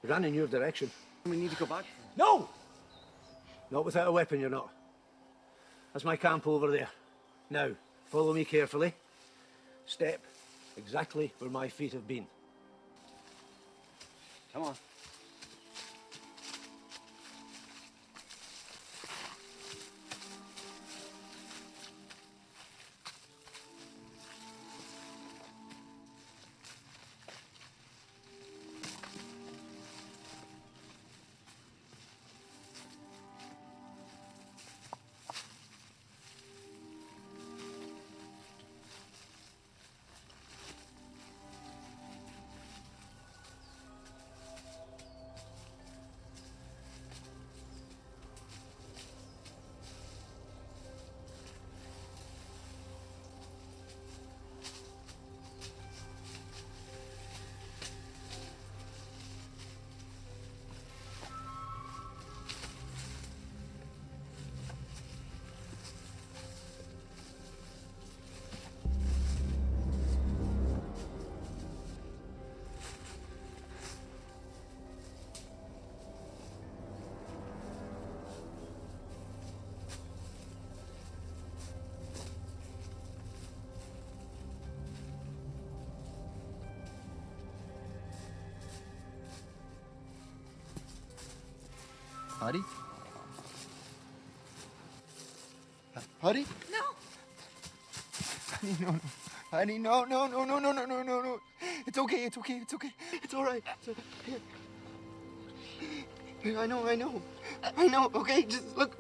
He ran in your direction. We need to go back. No! Not without a weapon, you're not. That's my camp over there. Now, follow me carefully. Step Exactly where my feet have been. Come on. Paddy? Paddy? No! Paddy, no. Honey, no. It's okay. It's all right. Here, I know, okay? Just look.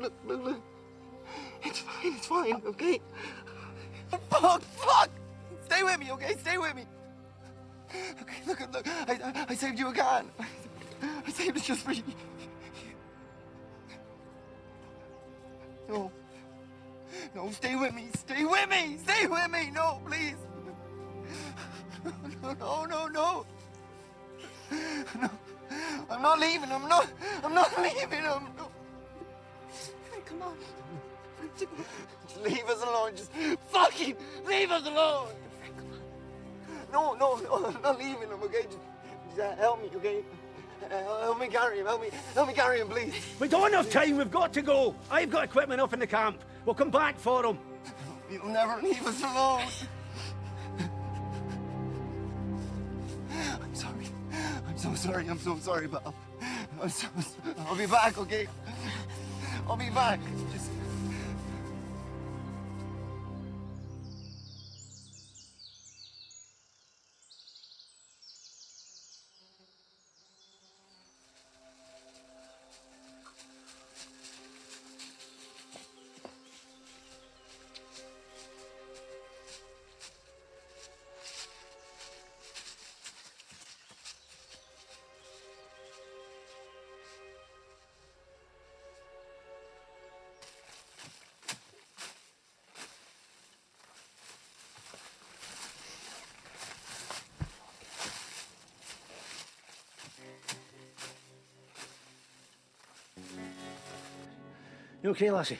It's fine, okay? Fuck! Stay with me, okay? Stay with me. Okay, look. I saved you again. I saved it just for you. No, stay with me. No, please. No. No. I'm not leaving him. No. No. Come on. Just leave us alone. Just fucking leave us alone. No, I'm not leaving him, okay? Just help me, okay? Help me carry him. Help me carry him, please. We don't have time. We've got to go. I've got equipment up in the camp. We'll come back for him. You'll never leave us alone. I'm so sorry, pal. I'll be back, okay? I'll be back. Just... You okay, lassie?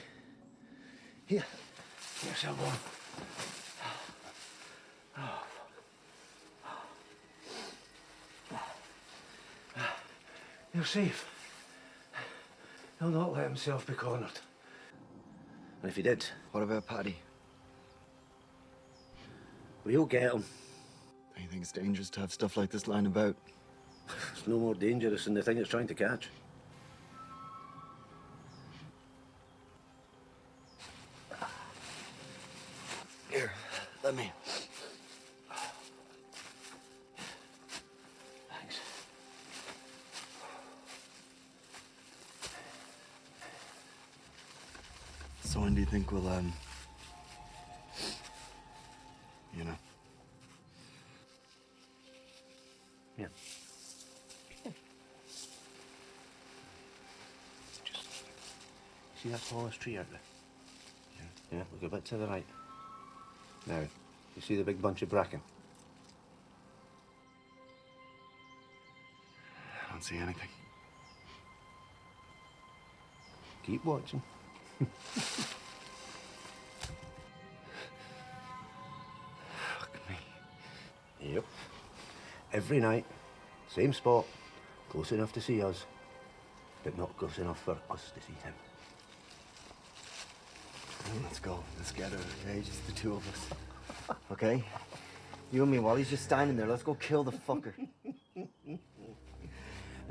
Here, Siobhan. You're safe. He'll not let himself be cornered. And if he did, What about Paddy? we'll get him. Do you think it's dangerous to have stuff like this lying about? It's no more dangerous than the thing it's trying to catch. Here, let me. Thanks. So when do you think we'll, Yeah. See that tallest tree out there? Yeah, look a bit to the right. Now, you see the big bunch of bracken? I don't see anything. Keep watching. Fuck me. Yep. Every night, same spot, close enough to see us, but not close enough for us to see him. Let's go. Let's get it, okay? Just the two of us. Okay? You and me, while he's just standing there, let's go kill the fucker. The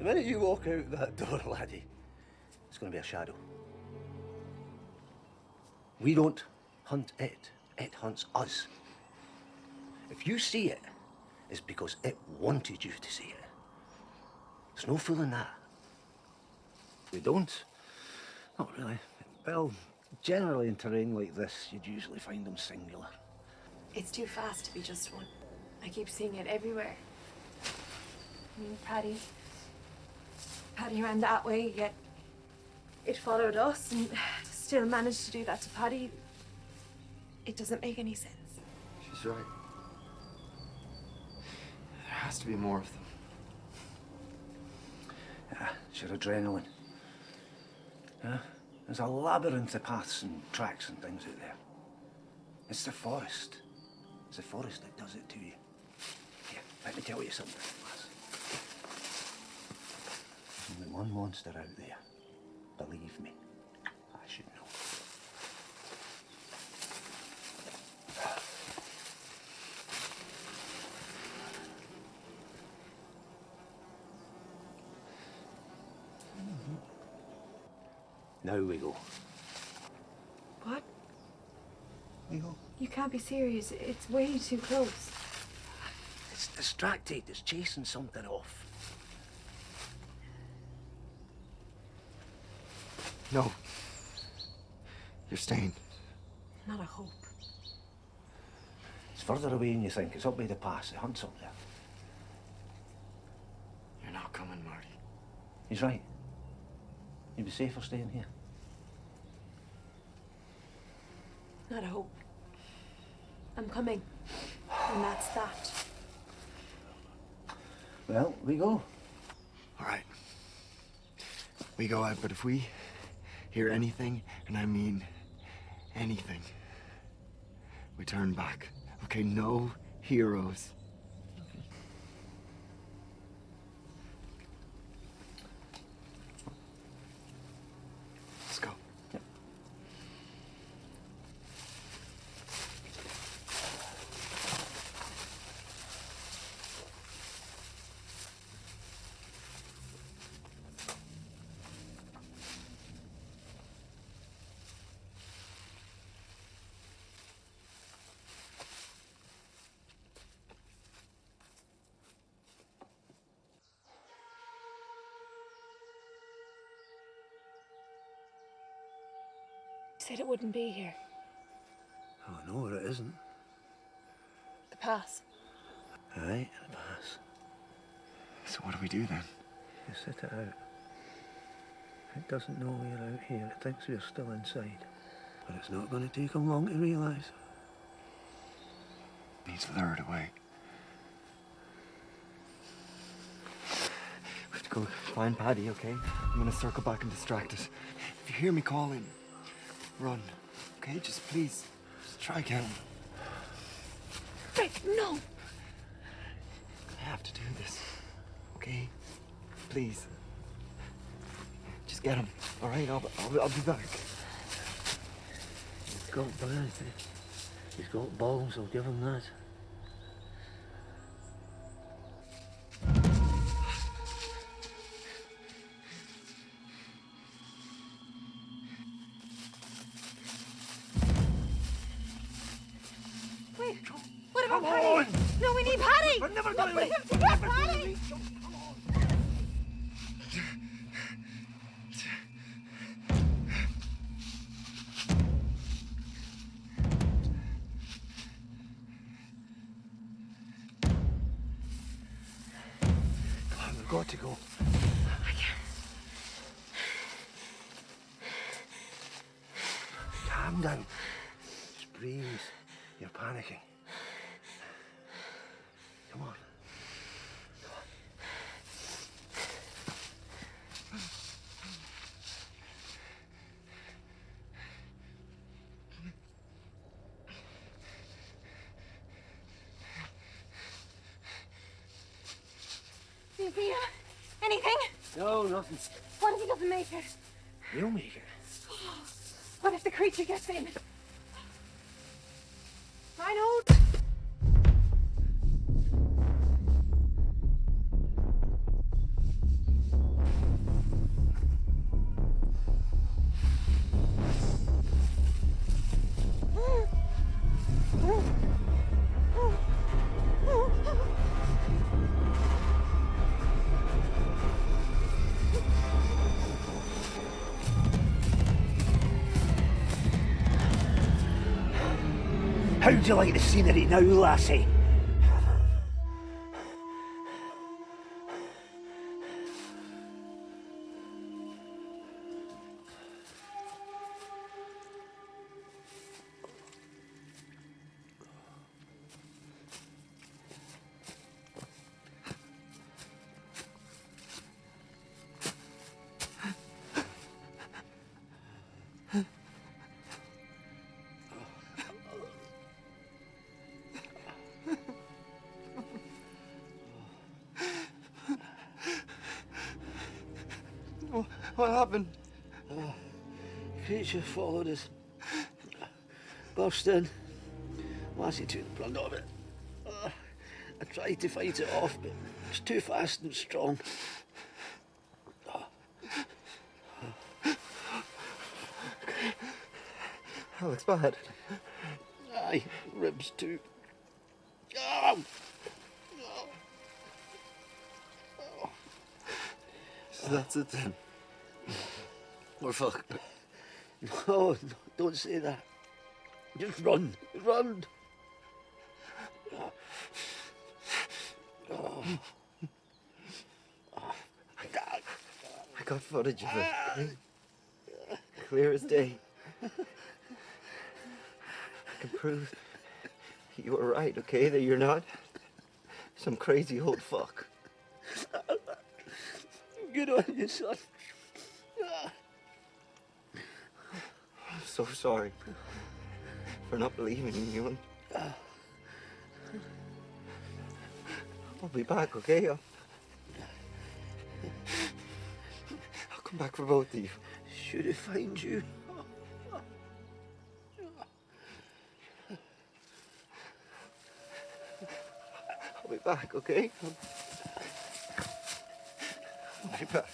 minute you walk out that door, laddie, it's going to be a shadow. We don't hunt it. It hunts us. If you see it, it's because it wanted you to see it. There's no fooling that. We don't. Not really. Well, generally in terrain like this, you'd usually find them singular. It's too fast to be just one. I keep seeing it everywhere. I mean, Paddy ran that way, yet it followed us and still managed to do that to Paddy. It doesn't make any sense. She's right. There has to be more of them. Yeah, it's your adrenaline. Yeah? There's a labyrinth of paths and tracks and things out there. It's the forest. It's the forest that does it to you. Here, let me tell you something, lass. There's only one monster out there. Believe me, I should know. Now we go. What? We go. You can't be serious. It's way too close. It's distracted. It's chasing something off. No. You're staying. Not a hope. It's further away than you think. It's up by the pass. The hunt's up there. You're not coming, Marty. He's right. You'd be safer staying here. Not a hope. I'm coming. And that's that. Well, we go. All right. We go out, but if we hear anything, and I mean anything, we turn back. Okay, no heroes. Let's go. Yep. You said it wouldn't be here. Oh, no, it isn't. The pass. Aye, the pass. So what do we do then? You sit it out. It doesn't know we're out here. It thinks we're still inside. But it's not going to take them long to realise. Need to lure it away. We have to go find Paddy, okay? I'm gonna circle back and distract it. If you hear me calling, run. Okay, just please, just try again. Rick, no! I have to do this, okay? Please. Just get him, all right? I'll be back. He's got balls. He's got balls, I'll give him that. Wait, what about Paddy? No, we need Paddy! We're never No, gonna we leave. have to get Paddy! We've got to go. I can't. Calm down. Just breathe. You're panicking. Come on. Do you see him? Anything? No, nothing. What if he doesn't make it? We'll make it. What if the creature gets in? Reinhold? How'd you like the scenery now, lassie? What happened? Creature followed us. Burst in. Lassie took the brunt of it. I tried to fight it off, but it was too fast and strong. That looks bad. Aye, ribs too. Oh! So that's it then. We're fucked. No, don't say that. Just run, run. I got footage of it. Okay? Clear as day. I can prove you were right, okay? That you're not some crazy old fuck. Good on you, son. I'm so sorry for not believing in you. And I'll be back, okay? I'll come back for both of you. Should I find you? I'll be back, okay? I'll be back.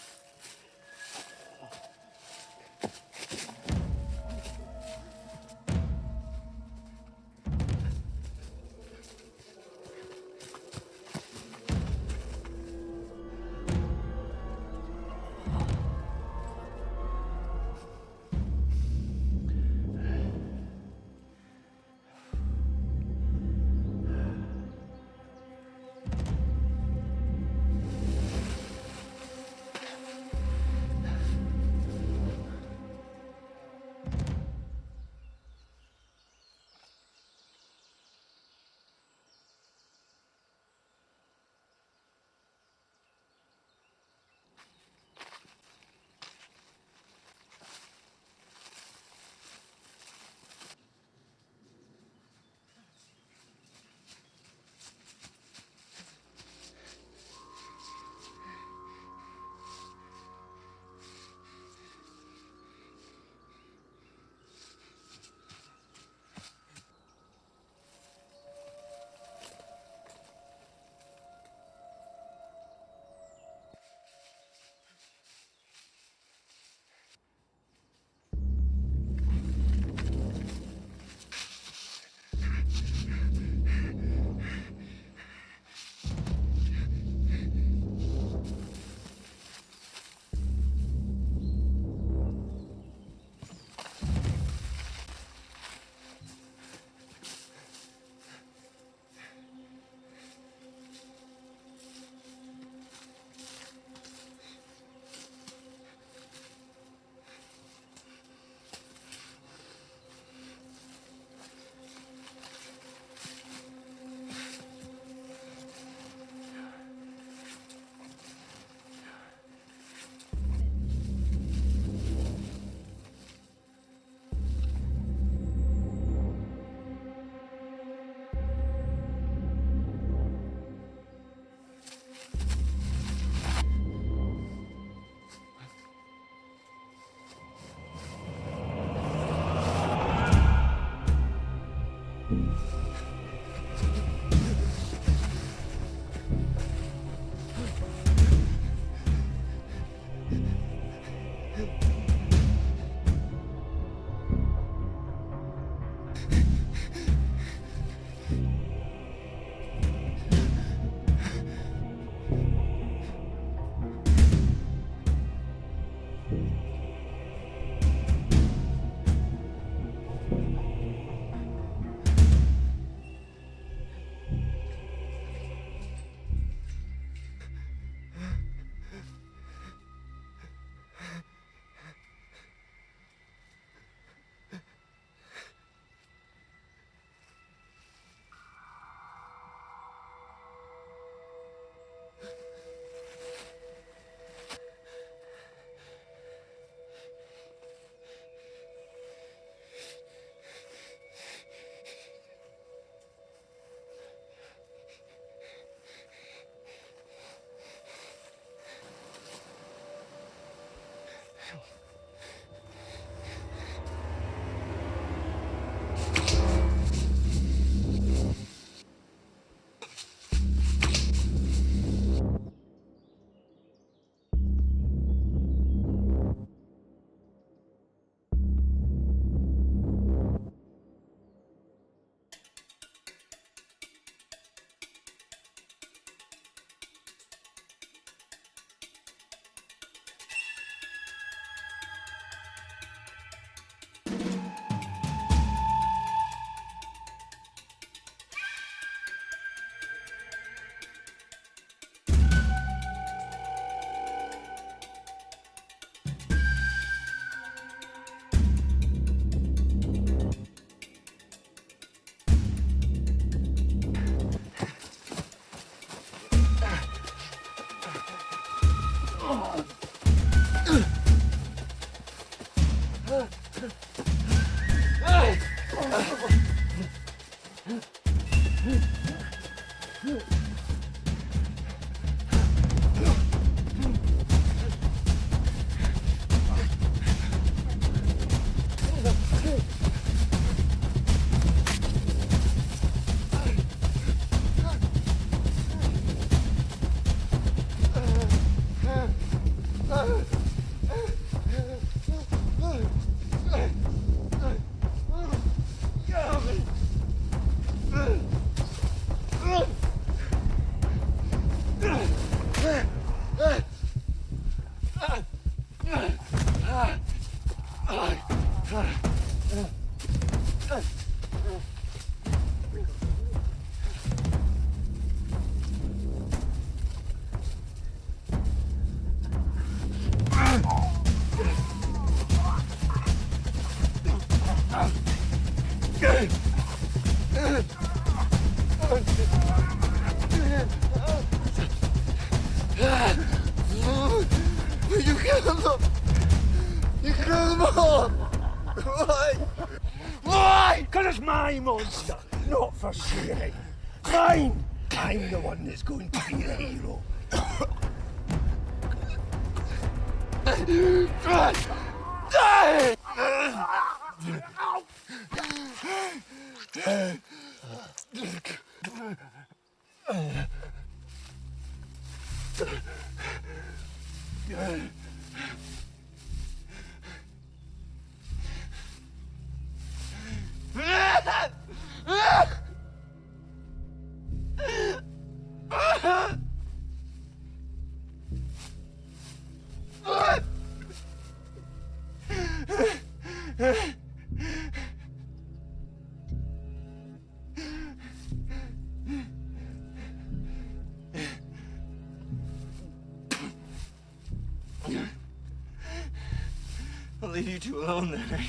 You killed them! You killed them all! Why? Why? Because it's my monster, not for sharing. Mine! I'm the one that's going to be the hero. I'll leave you two alone then, eh?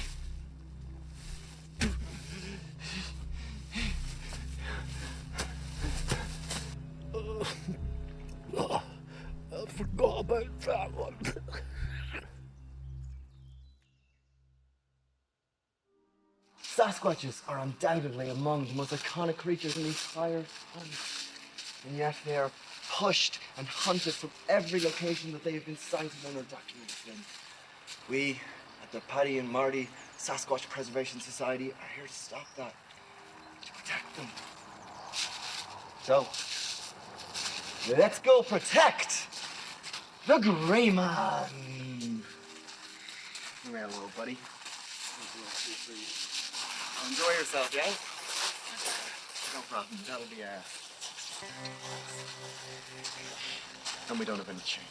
I forgot about that one. Sasquatches are undoubtedly among the most iconic creatures in the entire planet. And yet they are pushed and hunted from every location that they have been sighted in or documented in. We, at the Paddy and Marty Sasquatch Preservation Society, are here to stop that, to protect them. So, let's go protect the Grey Man. Come here, little buddy. Enjoy yourself, yeah? No problem. That'll be and we don't have any change.